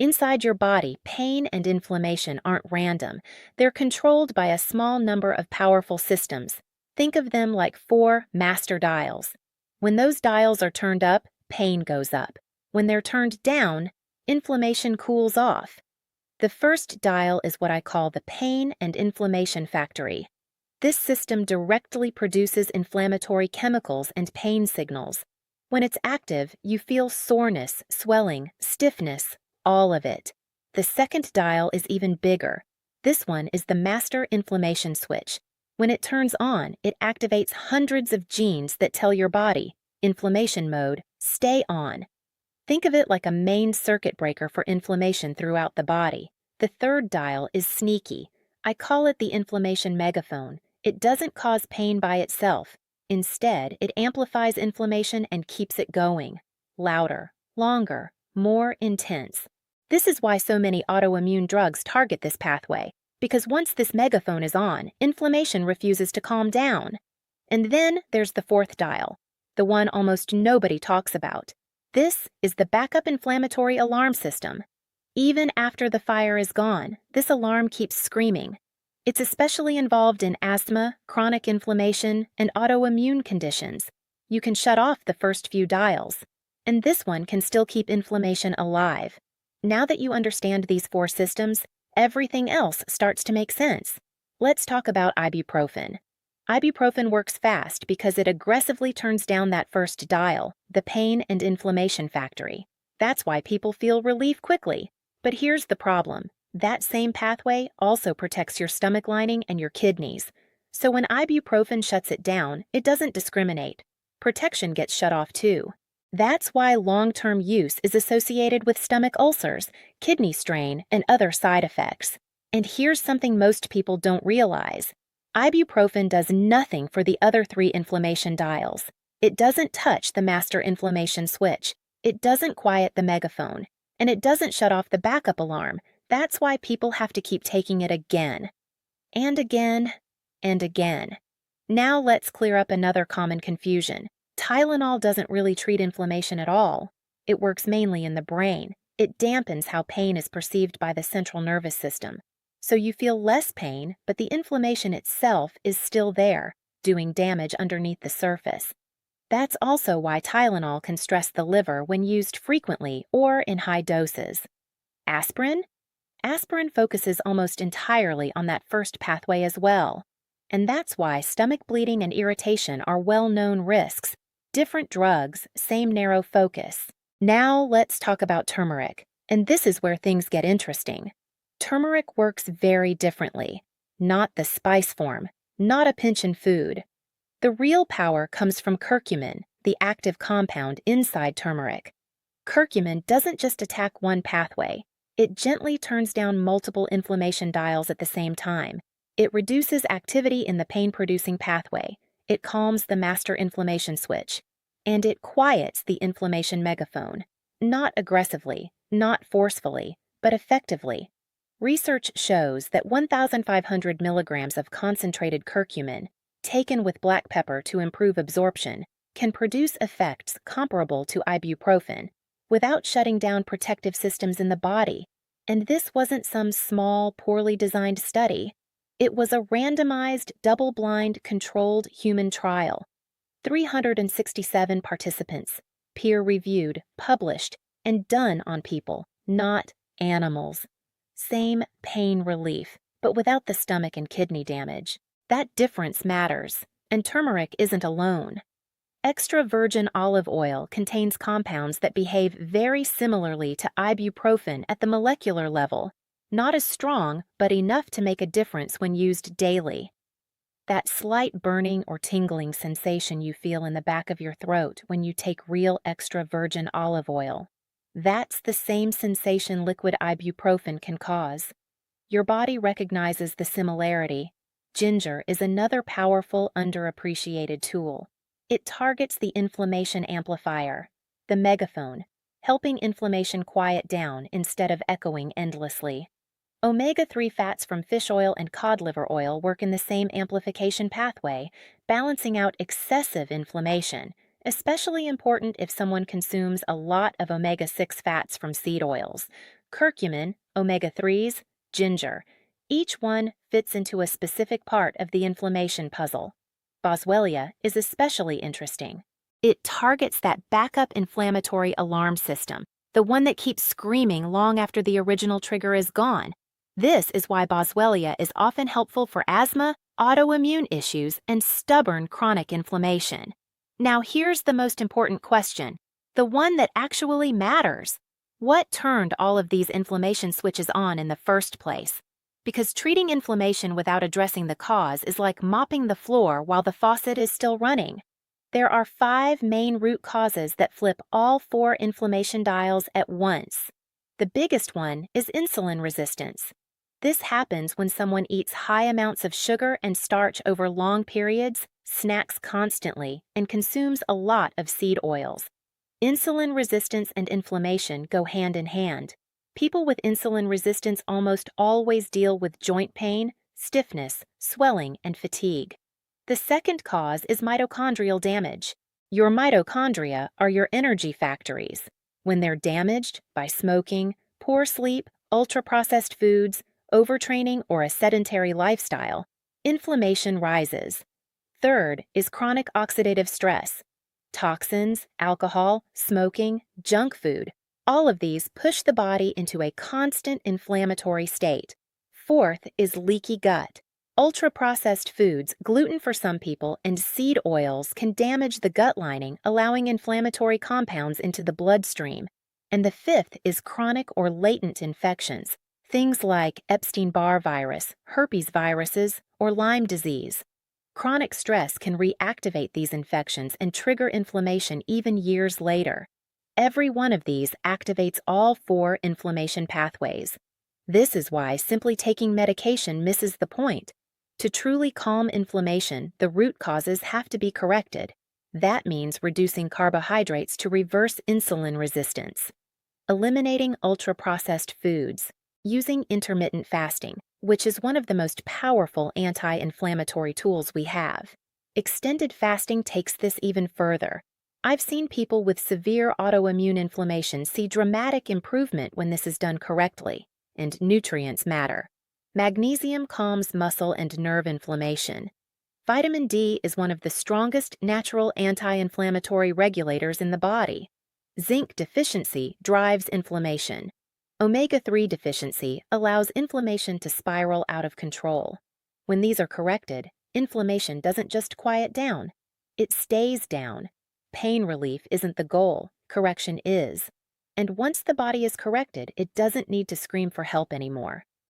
Inside your body, pain and inflammation aren't random. They're controlled by a small number of powerful systems. Think of them like four master dials. When those dials are turned up, pain goes up. When they're turned down, inflammation cools off. The first dial is what I call the pain and inflammation factory. This system directly produces inflammatory chemicals and pain signals. When it's active, you feel soreness, swelling, stiffness, all of it. The second dial is even bigger. This one is the master inflammation switch. When it turns on, it activates hundreds of genes that tell your body, inflammation mode, stay on. Think of it like a main circuit breaker for inflammation throughout the body. The third dial is sneaky. I call it the inflammation megaphone. It doesn't cause pain by itself. Instead, it amplifies inflammation and keeps it going. Louder, longer, more intense. This is why so many autoimmune drugs target this pathway, because once this megaphone is on, inflammation refuses to calm down. And then there's the fourth dial, the one almost nobody talks about. This is the backup inflammatory alarm system. Even after the fire is gone, this alarm keeps screaming. It's especially involved in asthma, chronic inflammation, and autoimmune conditions. You can shut off the first few dials, and this one can still keep inflammation alive. Now that you understand these four systems, everything else starts to make sense. Let's talk about ibuprofen. Ibuprofen works fast because it aggressively turns down that first dial, the pain and inflammation factory. That's why people feel relief quickly. But here's the problem. That same pathway also protects your stomach lining and your kidneys. So when ibuprofen shuts it down, it doesn't discriminate. Protection gets shut off too. That's why long-term use is associated with stomach ulcers, kidney strain, and other side effects. And here's something most people don't realize. Ibuprofen does nothing for the other three inflammation dials. It doesn't touch the master inflammation switch. It doesn't quiet the megaphone. And it doesn't shut off the backup alarm. That's why people have to keep taking it again. And again, and again. Now let's clear up another common confusion. Tylenol doesn't really treat inflammation at all. It works mainly in the brain. It dampens how pain is perceived by the central nervous system. So you feel less pain, but the inflammation itself is still there, doing damage underneath the surface. That's also why Tylenol can stress the liver when used frequently or in high doses. Aspirin? Aspirin focuses almost entirely on that first pathway as well. And that's why stomach bleeding and irritation are well-known risks. Different drugs, same narrow focus. Now let's talk about turmeric. And this is where things get interesting. Turmeric works very differently. Not the spice form, not a pinch in food. The real power comes from curcumin, the active compound inside turmeric. Curcumin doesn't just attack one pathway. It gently turns down multiple inflammation dials at the same time. It reduces activity in the pain-producing pathway. It calms the master inflammation switch. And it quiets the inflammation megaphone. Not aggressively, not forcefully, but effectively. Research shows that 1,500 milligrams of concentrated curcumin, taken with black pepper to improve absorption, can produce effects comparable to ibuprofen without shutting down protective systems in the body. And this wasn't some small, poorly designed study. It was a randomized, double-blind, controlled human trial. 367 participants, peer-reviewed, published, and done on people, not animals. Same pain relief, but without the stomach and kidney damage. That difference matters, and turmeric isn't alone. Extra virgin olive oil contains compounds that behave very similarly to ibuprofen at the molecular level, not as strong, but enough to make a difference when used daily. That slight burning or tingling sensation you feel in the back of your throat when you take real extra virgin olive oil. That's the same sensation liquid ibuprofen can cause. Your body recognizes the similarity. Ginger is another powerful, underappreciated tool. It targets the inflammation amplifier, the megaphone, helping inflammation quiet down instead of echoing endlessly. Omega-3 fats from fish oil and cod liver oil work in the same amplification pathway, balancing out excessive inflammation, especially important if someone consumes a lot of omega-6 fats from seed oils. curcumin, omega-3s, ginger. Each one fits into a specific part of the inflammation puzzle. Boswellia is especially interesting. It targets that backup inflammatory alarm system, the one that keeps screaming long after the original trigger is gone. This is why Boswellia is often helpful for asthma, autoimmune issues, and stubborn chronic inflammation. Now here's the most important question, the one that actually matters. What turned all of these inflammation switches on in the first place? Because treating inflammation without addressing the cause is like mopping the floor while the faucet is still running. There are 5 main root causes that flip all 4 inflammation dials at once. The biggest one is insulin resistance. This happens when someone eats high amounts of sugar and starch over long periods, snacks constantly, and consumes a lot of seed oils. Insulin resistance and inflammation go hand in hand. People with insulin resistance almost always deal with joint pain, stiffness, swelling, and fatigue. The second cause is mitochondrial damage. Your mitochondria are your energy factories. When they're damaged by smoking, poor sleep, ultra-processed foods, overtraining, or a sedentary lifestyle, inflammation rises. Third is chronic oxidative stress. Toxins, alcohol, smoking, junk food, all of these push the body into a constant inflammatory state. Fourth is leaky gut. Ultra-processed foods, gluten for some people, and seed oils can damage the gut lining, allowing inflammatory compounds into the bloodstream. And the fifth is chronic or latent infections, things like Epstein-Barr virus, herpes viruses, or Lyme disease. Chronic stress can reactivate these infections and trigger inflammation even years later. Every one of these activates all 4 inflammation pathways. This is why simply taking medication misses the point. To truly calm inflammation, the root causes have to be corrected. That means reducing carbohydrates to reverse insulin resistance, eliminating ultra-processed foods, using intermittent fasting, which is one of the most powerful anti-inflammatory tools we have. Extended fasting takes this even further. I've seen people with severe autoimmune inflammation see dramatic improvement when this is done correctly, and nutrients matter. Magnesium calms muscle and nerve inflammation. Vitamin D is one of the strongest natural anti-inflammatory regulators in the body. Zinc deficiency drives inflammation. Omega-3 deficiency allows inflammation to spiral out of control. When these are corrected, inflammation doesn't just quiet down, it stays down. Pain relief isn't the goal, correction is. And once the body is corrected, it doesn't need to scream for help anymore.